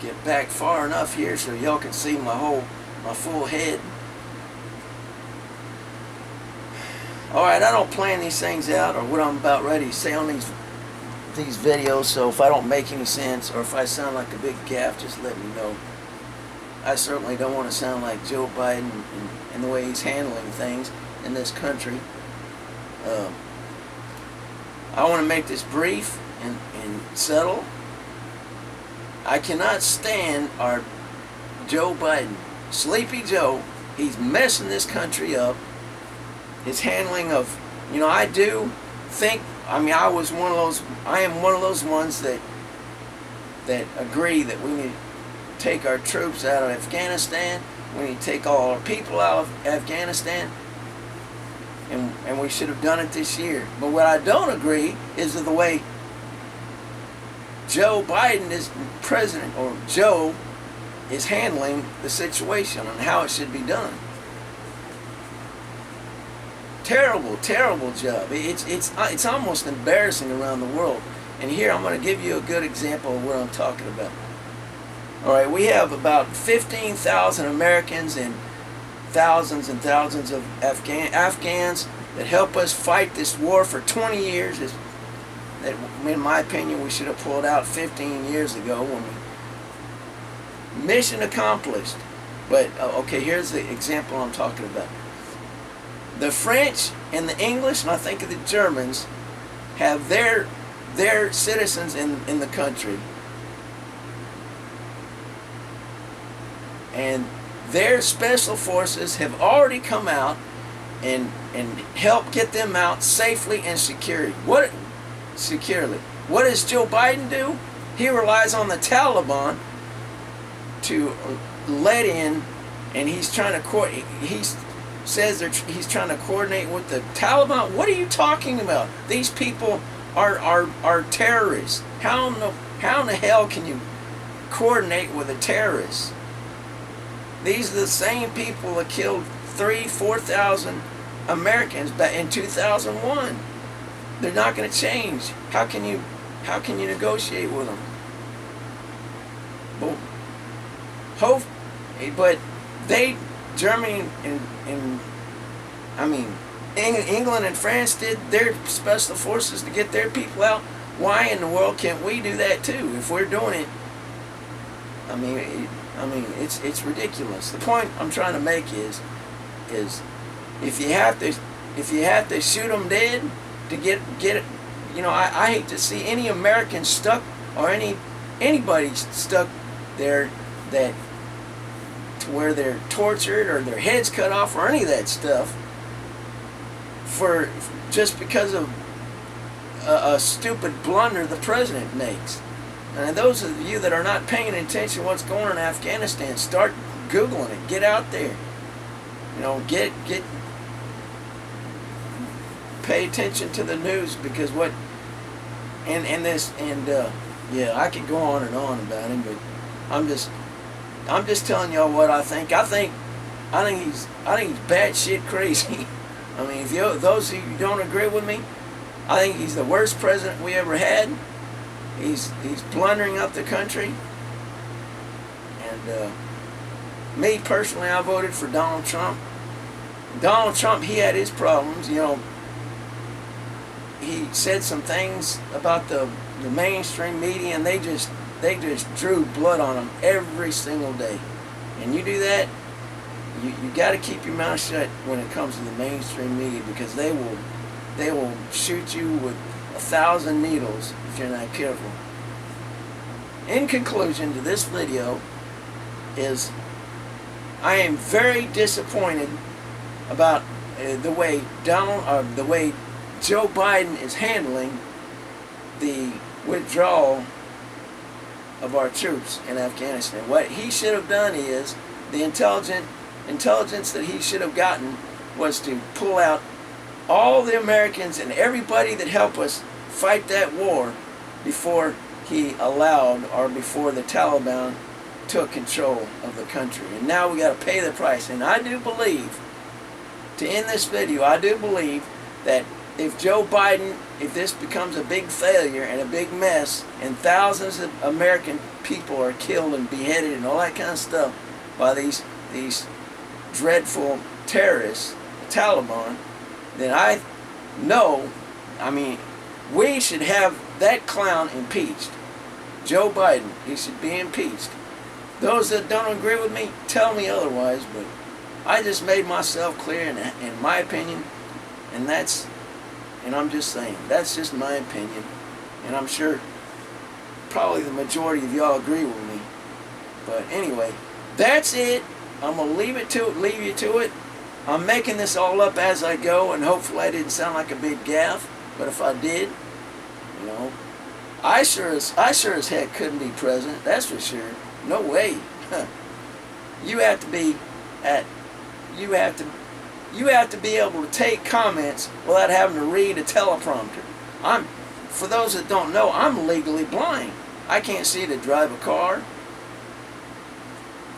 get back far enough here so y'all can see my full head. Alright, I don't plan these things out or what I'm about ready to say on these videos, so if I don't make any sense or if I sound like a big gaff, just let me know. I certainly don't want to sound like Joe Biden in the way he's handling things in this country. I want to make this brief and settle. I cannot stand our Joe Biden, Sleepy Joe. He's messing this country up. His handling of, I do think, I am one of those ones that agree that we need to take our troops out of Afghanistan. We need to take all our people out of Afghanistan. And we should have done it this year. But what I don't agree is with the way Joe Biden is president, or Joe is handling the situation and how it should be done. Terrible, terrible job. It's almost embarrassing around the world. And here I'm going to give you a good example of what I'm talking about. All right, we have about 15,000 Americans and thousands of Afghans that help us fight this war for 20 years. That, in my opinion, we should have pulled out 15 years ago. Mission accomplished. But okay, here's the example I'm talking about. The French and the English, and I think of the Germans, have their citizens in the country, and their special forces have already come out and helped get them out safely and securely. What does Joe Biden do? He relies on the Taliban to let in, and he's trying to he's trying to coordinate with the Taliban. What are you talking about? These people are terrorists. How in the hell can you coordinate with a terrorist? These are the same people that killed 4,000 Americans back in 2001. They're not going to change. How can you negotiate with them? But Germany and England and France did their special forces to get their people out. Why in the world can't we do that too? If we're doing it, it's ridiculous. The point I'm trying to make is if you have to shoot them dead to get it, I hate to see any American stuck or anybody stuck there to where they're tortured or their heads cut off or any of that stuff for just because of a stupid blunder the president makes. And those of you that are not paying attention to what's going on in Afghanistan, start Googling it. Get out there. Pay attention to the news, because I could go on and on about him, but I'm just telling y'all what I think. I think he's batshit crazy. If those of you don't agree with me, I think he's the worst president we ever had. He's blundering up the country. And me personally, I voted for Donald Trump. Donald Trump, he had his problems. He said some things about the mainstream media, and they just drew blood on him every single day. And you do that, you got to keep your mouth shut when it comes to the mainstream media, because they will shoot you with 1,000 needles if you're not careful. In conclusion to this video is, I am very disappointed about the way Joe Biden is handling the withdrawal of our troops in Afghanistan. What he should have done is, the intelligence that he should have gotten was to pull out all the Americans and everybody that helped us fight that war before he allowed, or before the Taliban took control of the country. And now we got to pay the price. And I do believe, to end this video, I do believe that if Joe Biden, if this becomes a big failure and a big mess, and thousands of American people are killed and beheaded and all that kind of stuff by these dreadful terrorists, the Taliban, then I know, I mean, we should have that clown impeached. Joe Biden, he should be impeached. Those that don't agree with me, tell me otherwise, but I just made myself clear in my opinion, and I'm just saying, that's just my opinion, and I'm sure probably the majority of y'all agree with me. But anyway, that's it. I'm gonna leave you to it. I'm making this all up as I go, and hopefully I didn't sound like a big gaffe. But if I did, you know, I sure as heck couldn't be president. That's for sure. No way. You have to be able to take comments without having to read a teleprompter. For those that don't know, I'm legally blind. I can't see to drive a car,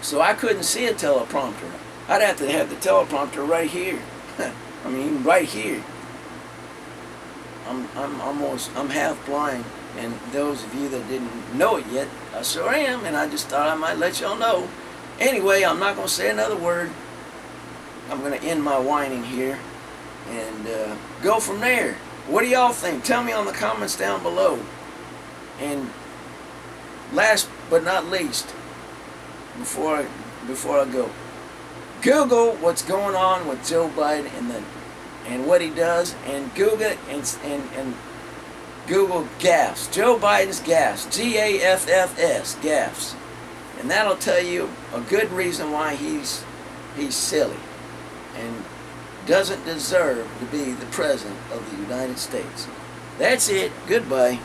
so I couldn't see a teleprompter. I'd have to have the teleprompter right here. I mean, right here. I'm half blind, and those of you that didn't know it yet, I sure am, and I just thought I might let y'all know. Anyway, I'm not going to say another word. I'm going to end my whining here and go from there. What do y'all think? Tell me on the comments down below. And last but not least, before I go, Google what's going on with Joe Biden and what he does, and Google and Google gaffes. Joe Biden's gaffes. Gaffs. Gaffes. And that'll tell you a good reason why he's silly and doesn't deserve to be the president of the United States. That's it. Goodbye.